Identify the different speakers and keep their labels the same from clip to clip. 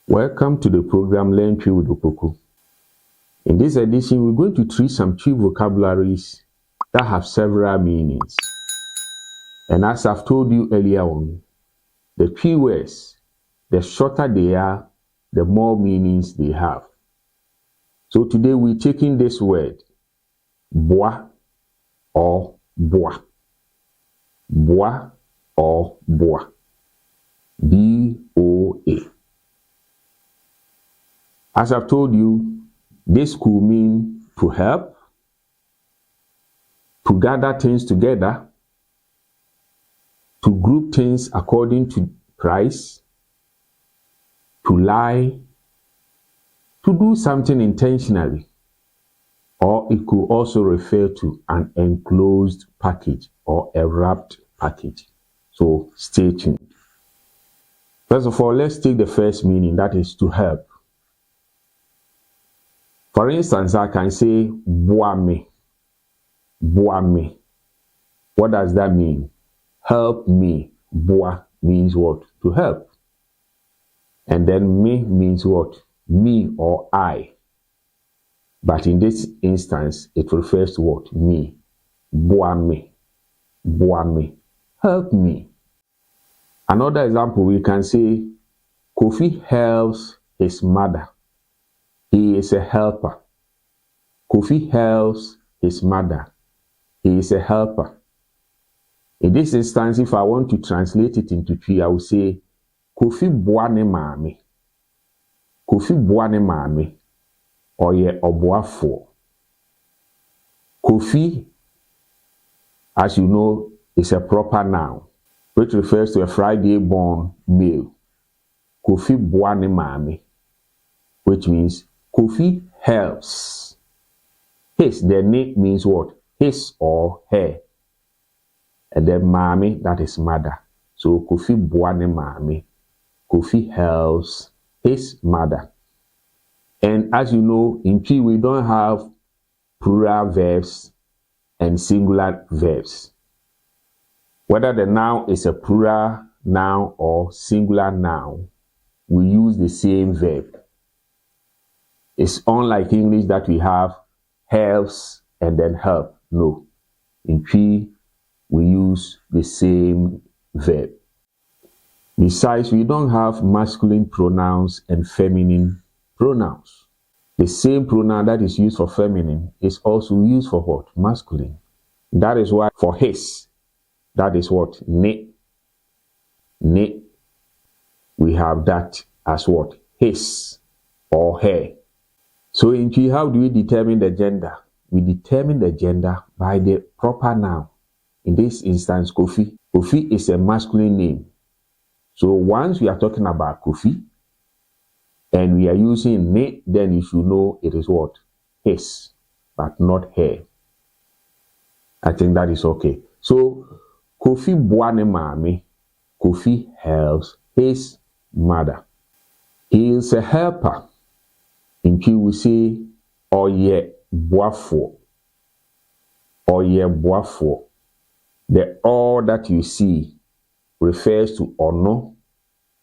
Speaker 1: Welcome to the program Learn Tree with Opoku. In this edition, we're going to treat some tree vocabularies that have several meanings. And as I've told you earlier on, the tree words, the shorter they are, the more meanings they have. So today we're taking this word, bois or bois. Bois or bois. B-O-A. As I've told you, this could mean to help, to gather things together, to group things according to price, to lie, to do something intentionally, or it could also refer to an enclosed package or a wrapped package. So stay tuned. First of all, let's take the first meaning, that is to help. For instance, I can say, bois me. Bois me. What does that mean? Help me. Bois means what? To help. And then me means what? Me or I. But in this instance, it refers to what? Me. Bois me. Bois me. Help me. Another example, we can say, Kofi helps his mother. He is a helper. Kofi helps his mother. He is a helper. In this instance, if I want to translate it into tree, I will say, Kofi boa ne maame. Kofi boa ne maame. Oye oboafo. Kofi, as you know, is a proper noun, which refers to a Friday-born male. Kofi boa ne maame, which means Kofi helps. His, the name means what? His or her. And then mami, that is mother. So Kofi boa ne maame. Kofi helps his mother. And as you know, in tree we don't have plural verbs and singular verbs. Whether the noun is a plural noun or singular noun, we use the same verb. It's unlike English that we have helps and then help. No. In tree, we use the same verb. Besides, we don't have masculine pronouns and feminine pronouns. The same pronoun that is used for feminine is also used for what? Masculine. That is why for his, that is what? Ne. Ne. We have that as what? His or her. So in tree, how do we determine the gender? We determine the gender by the proper noun. In this instance, Kofi. Kofi is a masculine name. So once we are talking about Kofi, and we are using ne, then you should know it is what? His, but not her. I think that is okay. So, Kofi boa ne maame. Kofi helps his mother. He is a helper. In Q we say, oye boafo. Oye boafo. The all that you see refers to ono,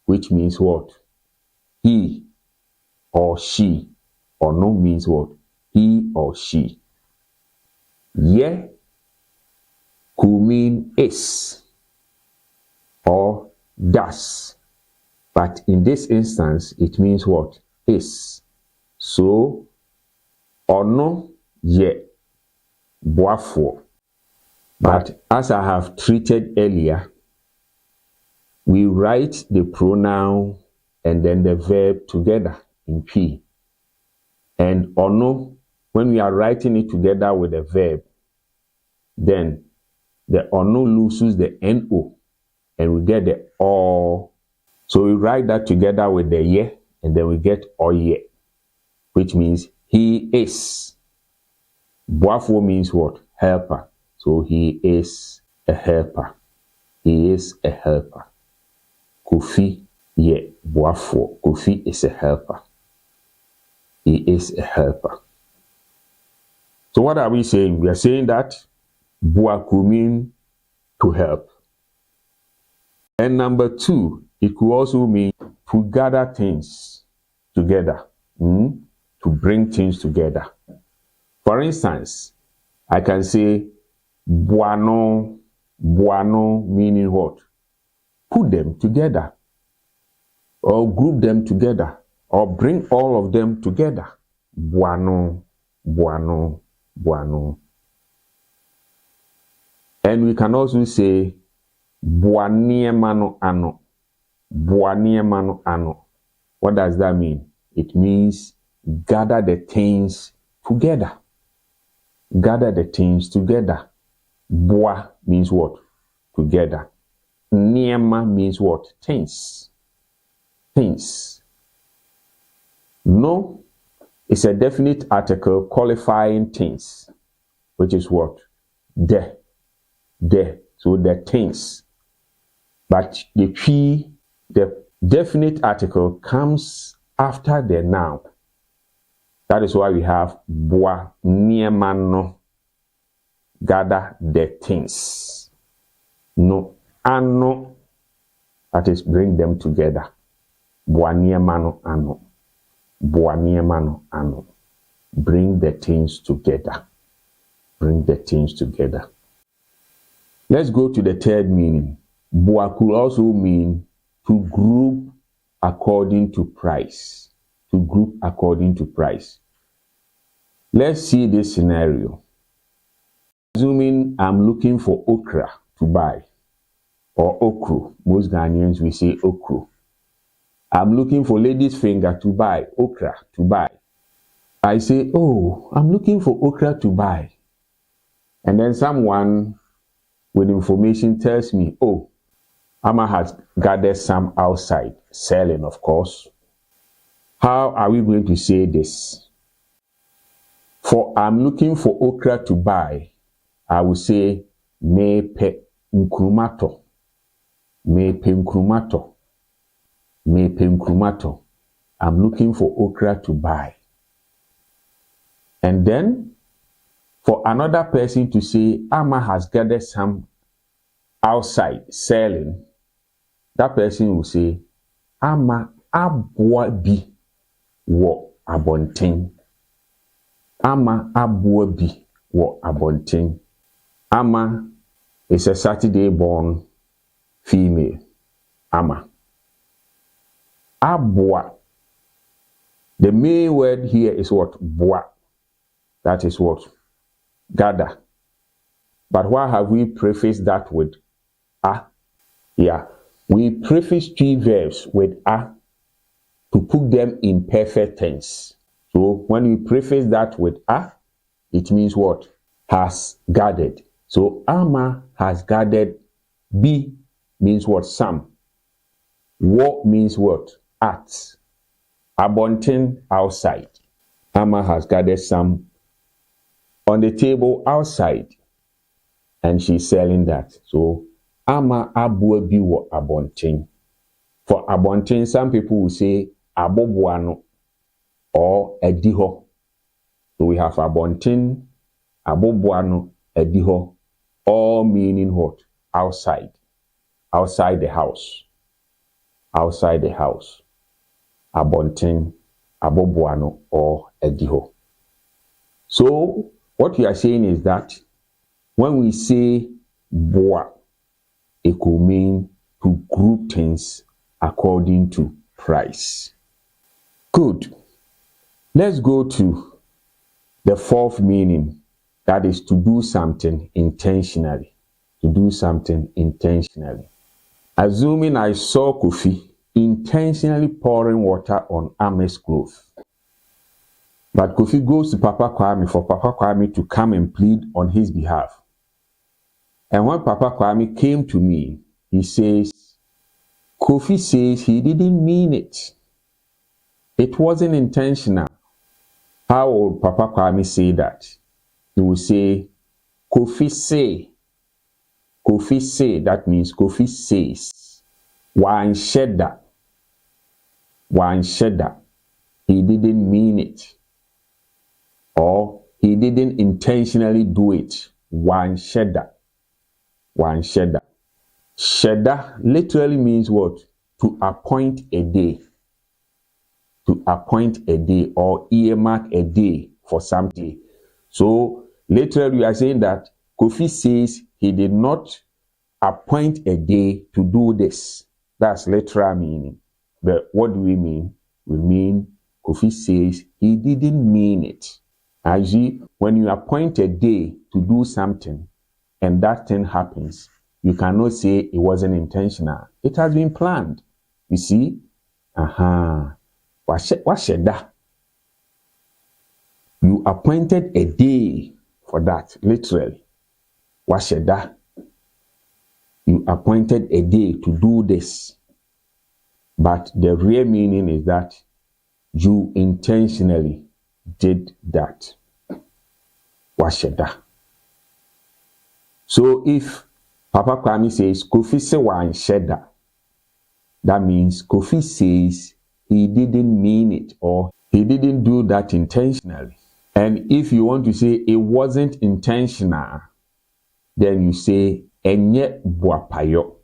Speaker 1: which means what? He or she. Ono means what? He or she. Ye could mean is or does. But in this instance, it means what? Is. So, ono ye boafo. But as I have treated earlier, we write the pronoun and then the verb together in tree. And ono, when we are writing it together with the verb, then the ono loses the no and we get the o. So we write that together with the ye and then we get oye, which means he is. Boafo means what? Helper. So he is a helper. He is a helper. Kofi ye boafo. Kofi is a helper. He is a helper. So what are we saying? We are saying that boa could mean to help. And number two, it could also mean to gather things. together. To bring things together. For instance, I can say buano, buano meaning what? Put them together, or group them together, or bring all of them together. Buano, buano, buano. And we can also say buaniemano ano. Buaniemano ano. What does that mean? It means gather the things together. Gather the things together. Bua means what? Together. Niema means what? Things. Things. No is a definite article qualifying things, which is what? The. So the things. But the key, the definite article comes after the noun. That is why we have bua niema no. Gather the things. No, ano. That is bring them together. Bua niema no ano. Bua niema no ano. Bring the things together. Bring the things together. Let's go to the third meaning. Bua could also mean to group according to price. To group according to price. Let's see this scenario. Assuming I'm looking for okra to buy, or okro. Most Ghanaians will say okro. I'm looking for lady's finger to buy, okra to buy. I say, oh, I'm looking for okra to buy. And then someone with information tells me, oh, Amma has gathered some outside, selling, of course. How are we going to say this? For I'm looking for okra to buy, I will say, me pe nkrumato. Me pe nkrumato. Me pe nkrumato. I'm looking for okra to buy. And then, for another person to say, Amma has gathered some outside, selling, that person will say, Amma abua bi wo abonten. Amma abua bi wo abonten. Amma is a Saturday born female. Amma. Abua. The main word here is what? Boa. That is what? Gather. But why have we prefaced that with a? Yeah. We preface three verbs with a to put them in perfect tense. So when we preface that with a, it means what? Has gathered. So Amma has gathered. B means what? Some. Wo means what? At. Abonten, outside. Amma has gathered some on the table outside, and she's selling that. So Amma abua bi wo abonten. For abonten, some people will say abobuano or ediho. So we have abonten, abobuano, ediho, all meaning what? Outside. Outside the house. Outside the house. Abonten, abobuano, or ediho. So what we are saying is that when we say boa, it could mean to group things according to price. Good. Let's go to the fourth meaning. That is to do something intentionally. To do something intentionally. Assuming I saw Kofi intentionally pouring water on Ame's clothes. But Kofi goes to Papa Kwame for Papa Kwame to come and plead on his behalf. And when Papa Kwame came to me, he says, Kofi says he didn't mean it. It wasn't intentional. How would Papa Kwame say that? He will say, Kofi say. Kofi say, that means Kofi says. Wan shedda. Wan shedda. He didn't mean it. Or he didn't intentionally do it. Wan shedda. Wan shedda. Shedda literally means what? To appoint a day. To appoint a day or earmark a day for something. So literally we are saying that Kofi says he did not appoint a day to do this. That's literal meaning. But what do we mean? We mean Kofi says he didn't mean it. As when you appoint a day to do something and that thing happens, you cannot say it wasn't intentional. It has been planned. You see? What said that? You appointed a day for that, literally. What said that? You appointed a day to do this. But the real meaning is that you intentionally did that. What said that? So if Papa Kwame says, Kofi se wan sheda, that means Kofi says he didn't mean it or he didn't do that intentionally. And if you want to say it wasn't intentional, then you say enye buapayo.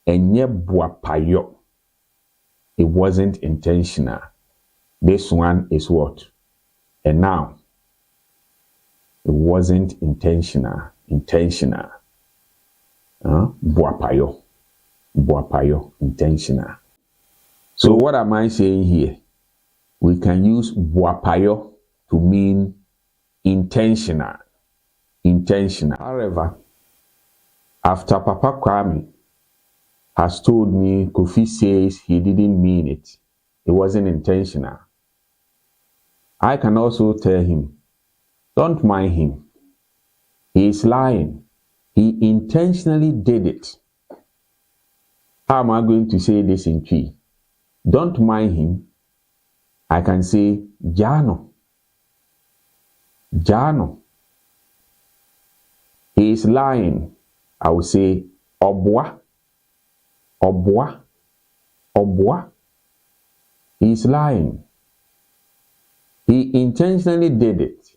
Speaker 1: Enye buapayo. It wasn't intentional. This one is what? A noun. It wasn't intentional. Intentional. Buapayo. Buapayo. Intentional. So what am I saying here? We can use buapayo to mean intentional. Intentional. However, after Papa Kwame has told me Kofi says he didn't mean it, it wasn't intentional, I can also tell him, don't mind him. He is lying. He intentionally did it. How am I going to say this in Twi? Don't mind him. I can say, Jano. Jano. He is lying. I will say, Obwa. Obwa. Obwa. He is lying. He intentionally did it.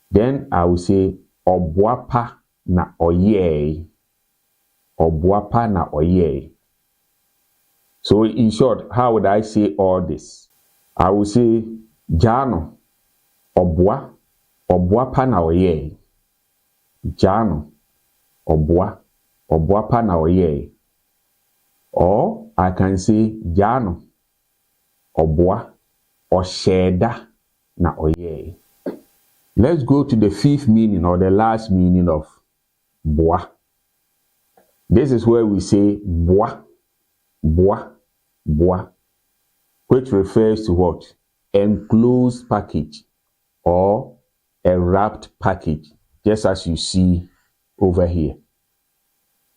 Speaker 1: Then I will say, Obwapa na oye. Obwapa na oye. So in short, how would I say all this? I will say, Jano. Obwa. Obwapa na oye. Jano. Obwa. Obwapa na oye. Or I can say, Jano. Obwa. Osheda na oye. Let's go to the fifth meaning or the last meaning of boa. This is where we say boa, boa, boa, which refers to what? Enclosed package or a wrapped package, just as you see over here.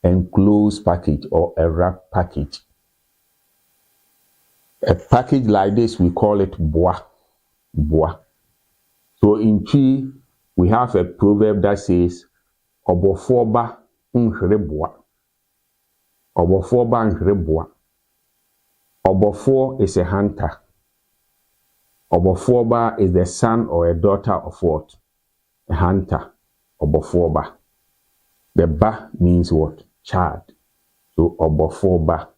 Speaker 1: Enclosed package or a wrapped package. A package like this, we call it boa, boa. So in Twi, we have a proverb that says, Obofoba nhrebwa. Obofoba nhrebwa. Obofo is a hunter. Obofoba is the son or a daughter of what? A hunter. Obofoba. The ba means what? Child. So Obofoba,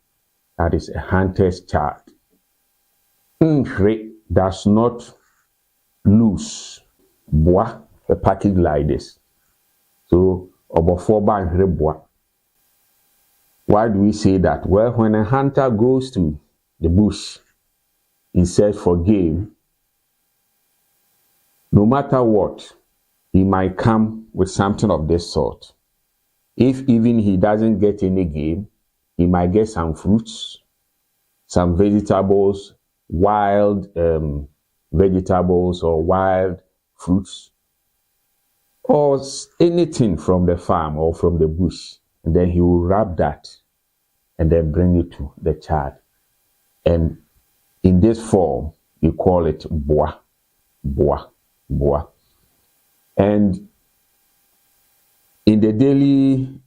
Speaker 1: that is a hunter's child. Nhre does not loose. Boa, a package like this. So, Obofoba nhrebwa. Why do we say that? Well, when a hunter goes to the bush in search for game, no matter what, he might come with something of this sort. If even he doesn't get any game, he might get some fruits, some vegetables, wild vegetables or wild fruits, or anything from the farm or from the bush, and then he will wrap that and then bring it to the child. And in this form, we call it boa, boa, boa. And in the daily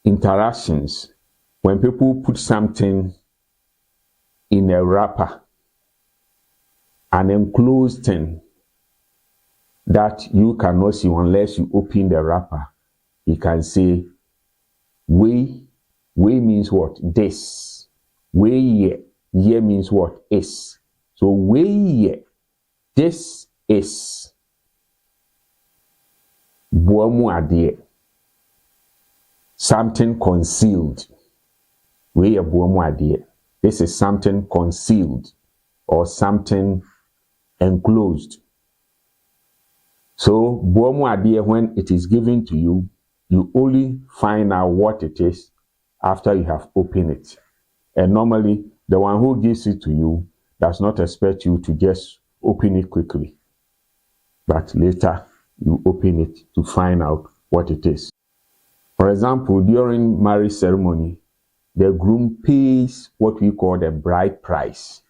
Speaker 1: interactions, when people put something in a wrapper, an enclosed thing that you cannot see unless you open the wrapper, you can say, we means what? This. We ye means what? Is. So wei, this is boamu adie, something concealed. Wei boamu adie. This is something concealed or something enclosed. So boamu adie, when it is given to you, you only find out what it is after you have opened it. And normally, the one who gives it to you does not expect you to just open it quickly. But later, you open it to find out what it is. For example, during marriage ceremony, the groom pays what we call the bride price.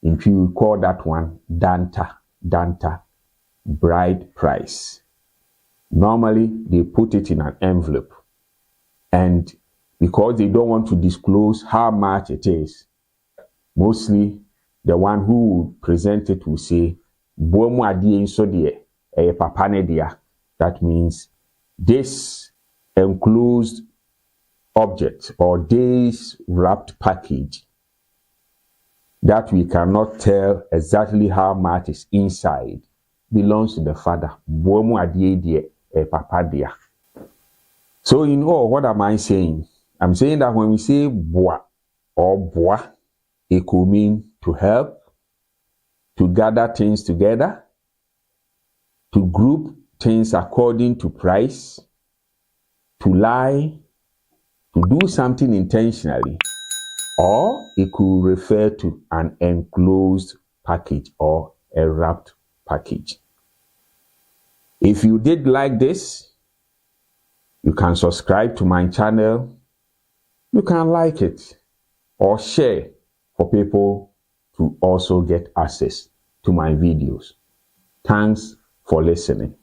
Speaker 1: If you call that one danta, bride price. Normally, they put it in an envelope. And because they don't want to disclose how much it is, mostly the one who will present it will say, "Boamu adie nso de eye papa ne dia." That means this enclosed object or this wrapped package that we cannot tell exactly how much is inside belongs to the father. Boamu adie de eye papa dia. So in all, what am I saying? I'm saying that when we say boa or boa, it could mean to help, to gather things together, to group things according to price, to lie, to do something intentionally, or it could refer to an enclosed package or a wrapped package. If you did like this, you can subscribe to my channel, you can like it, or share for people to also get access to my videos. Thanks for listening.